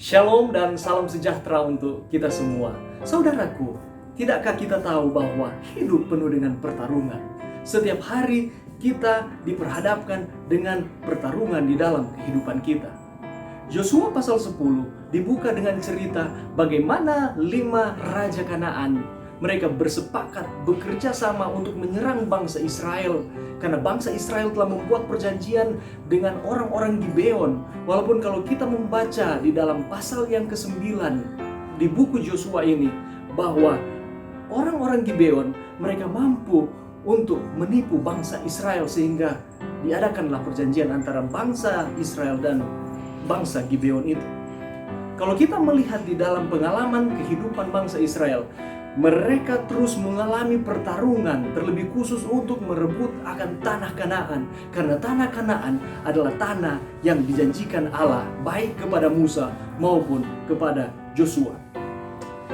Shalom dan salam sejahtera untuk kita semua. Saudaraku, tidakkah kita tahu bahwa hidup penuh dengan pertarungan? Setiap hari kita diperhadapkan dengan pertarungan di dalam kehidupan kita. Yosua pasal 10 dibuka dengan cerita bagaimana 5 raja Kanaan mereka bersepakat bekerja sama untuk menyerang bangsa Israel. Karena bangsa Israel telah membuat perjanjian dengan orang-orang Gibeon. Walaupun kalau kita membaca di dalam pasal yang ke-9 di buku Yosua ini, bahwa orang-orang Gibeon mereka mampu untuk menipu bangsa Israel, sehingga diadakanlah perjanjian antara bangsa Israel dan bangsa Gibeon itu. Kalau kita melihat di dalam pengalaman kehidupan bangsa Israel, mereka terus mengalami pertarungan, terlebih khusus untuk merebut akan tanah Kanaan. Karena tanah Kanaan adalah tanah yang dijanjikan Allah baik kepada Musa maupun kepada Yosua.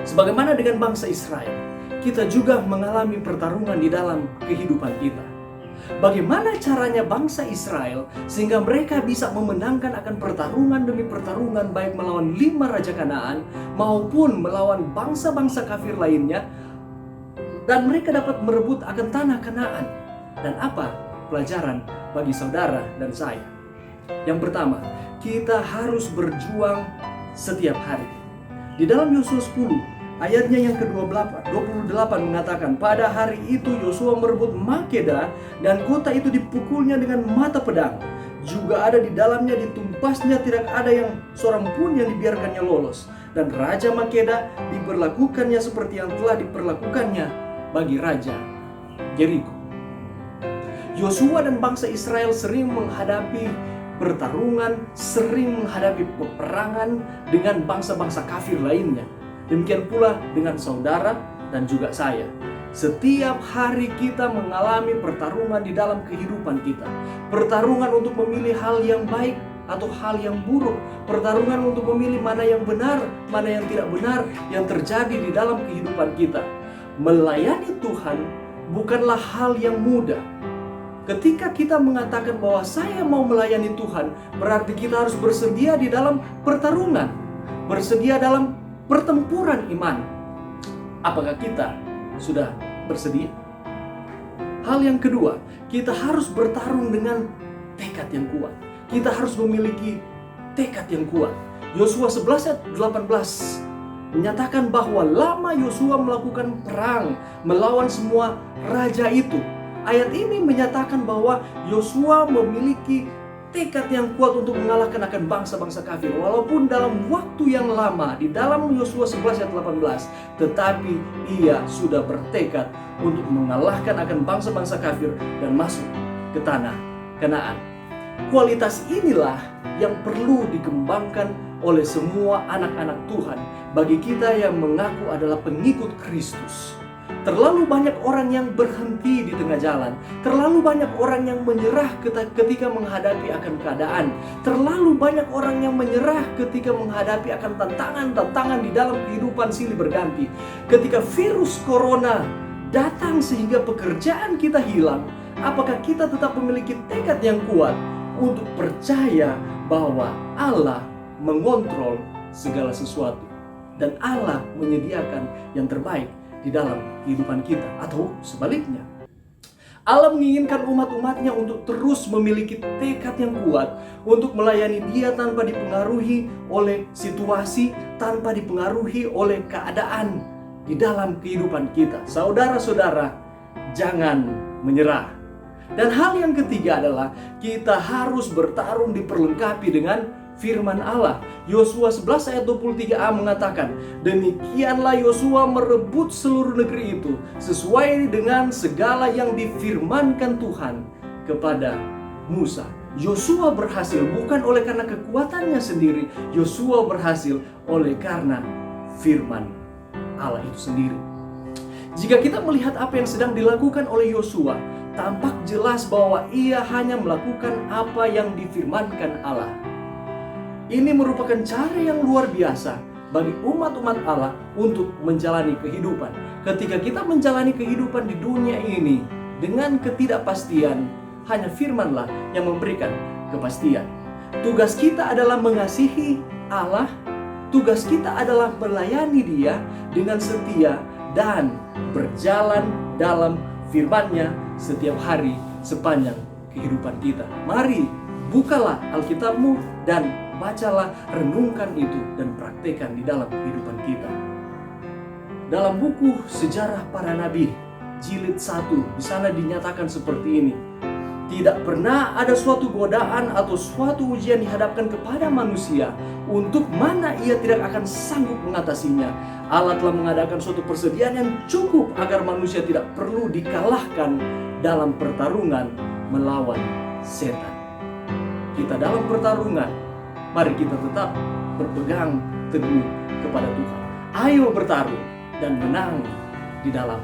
Sebagaimana dengan bangsa Israel, kita juga mengalami pertarungan di dalam kehidupan kita. Bagaimana caranya bangsa Israel sehingga mereka bisa memenangkan akan pertarungan demi pertarungan, baik melawan 5 raja Kanaan maupun melawan bangsa-bangsa kafir lainnya, dan mereka dapat merebut akan tanah Kanaan? Dan apa pelajaran bagi saudara dan saya? Yang pertama, kita harus berjuang setiap hari. Di dalam Yosua 10 ayatnya yang ke-28 mengatakan, pada hari itu Yosua merebut Makeda dan kota itu dipukulnya dengan mata pedang. Juga ada di dalamnya ditumpasnya, tidak ada yang seorang pun yang dibiarkannya lolos. Dan Raja Makeda diperlakukannya seperti yang telah diperlakukannya bagi Raja Yeriko. Yosua dan bangsa Israel sering menghadapi pertarungan, sering menghadapi peperangan dengan bangsa-bangsa kafir lainnya. Demikian pula dengan saudara dan juga saya. Setiap hari kita mengalami pertarungan di dalam kehidupan kita. Pertarungan untuk memilih hal yang baik atau hal yang buruk. Pertarungan untuk memilih mana yang benar, mana yang tidak benar yang terjadi di dalam kehidupan kita. Melayani Tuhan bukanlah hal yang mudah. Ketika kita mengatakan bahwa saya mau melayani Tuhan, berarti kita harus bersedia di dalam pertarungan, bersedia dalam pertempuran iman. Apakah kita sudah bersedia? Hal yang kedua, kita harus bertarung dengan tekad yang kuat. Kita harus memiliki tekad yang kuat. Yosua 11 ayat 18 menyatakan bahwa lama Yosua melakukan perang melawan semua raja itu. Ayat ini menyatakan bahwa Yosua memiliki tekad yang kuat untuk mengalahkan akan bangsa-bangsa kafir. Walaupun dalam waktu yang lama di dalam Yosua 11 ayat 18, tetapi ia sudah bertekad untuk mengalahkan akan bangsa-bangsa kafir dan masuk ke tanah Kanaan. Kualitas inilah yang perlu dikembangkan oleh semua anak-anak Tuhan, bagi kita yang mengaku adalah pengikut Kristus. Terlalu banyak orang yang berhenti di tengah jalan. Terlalu banyak orang yang menyerah ketika menghadapi akan keadaan. Terlalu banyak orang yang menyerah ketika menghadapi akan tantangan-tantangan di dalam kehidupan silih berganti. Ketika virus corona datang sehingga pekerjaan kita hilang, apakah kita tetap memiliki tekad yang kuat untuk percaya bahwa Allah mengontrol segala sesuatu dan Allah menyediakan yang terbaik di dalam kehidupan kita? Atau sebaliknya, Allah menginginkan umat-umatnya untuk terus memiliki tekad yang kuat untuk melayani Dia tanpa dipengaruhi oleh situasi, tanpa dipengaruhi oleh keadaan di dalam kehidupan kita. Saudara-saudara, jangan menyerah. Dan hal yang ketiga adalah kita harus bertarung diperlengkapi dengan firman Allah. Yosua 11 ayat 23a mengatakan, demikianlah Yosua merebut seluruh negeri itu sesuai dengan segala yang difirmankan Tuhan kepada Musa. Yosua berhasil bukan oleh karena kekuatannya sendiri. Yosua berhasil oleh karena firman Allah itu sendiri. Jika kita melihat apa yang sedang dilakukan oleh Yosua, tampak jelas bahwa ia hanya melakukan apa yang difirmankan Allah. Ini merupakan cara yang luar biasa bagi umat-umat Allah untuk menjalani kehidupan. Ketika kita menjalani kehidupan di dunia ini dengan ketidakpastian, hanya firman-Lah yang memberikan kepastian. Tugas kita adalah mengasihi Allah Tugas kita adalah melayani Dia dengan setia dan berjalan dalam firman-Nya setiap hari sepanjang kehidupan kita. Mari bukalah Alkitabmu dan bacalah, renungkan itu dan praktekkan di dalam kehidupan kita. Dalam buku Sejarah Para Nabi jilid 1, di sana dinyatakan seperti ini. Tidak pernah ada suatu godaan atau suatu ujian dihadapkan kepada manusia untuk mana ia tidak akan sanggup mengatasinya. Allah telah mengadakan suatu persediaan yang cukup agar manusia tidak perlu dikalahkan dalam pertarungan melawan setan. Kita dalam pertarungan, mari kita tetap berpegang teguh kepada Tuhan. Ayo bertarung dan menang di dalam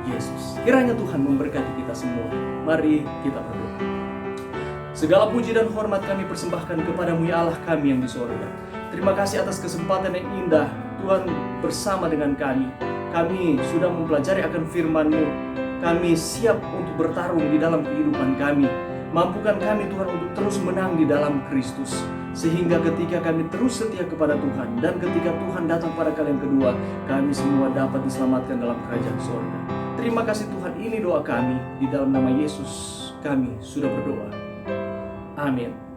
Yesus. Kiranya Tuhan memberkati kita semua. Mari kita berdoa. Segala puji dan hormat kami persembahkan kepadamu ya Allah kami yang di sorga. Terima kasih atas kesempatan yang indah Tuhan bersama dengan kami. Kami sudah mempelajari akan firman-Mu. Kami siap untuk bertarung di dalam kehidupan kami. Mampukan kami Tuhan untuk terus menang di dalam Kristus. Sehingga ketika kami terus setia kepada Tuhan dan ketika Tuhan datang pada kali yang kedua, kami semua dapat diselamatkan dalam kerajaan sorga. Terima kasih Tuhan, ini doa kami. Di dalam nama Yesus kami sudah berdoa. Amin.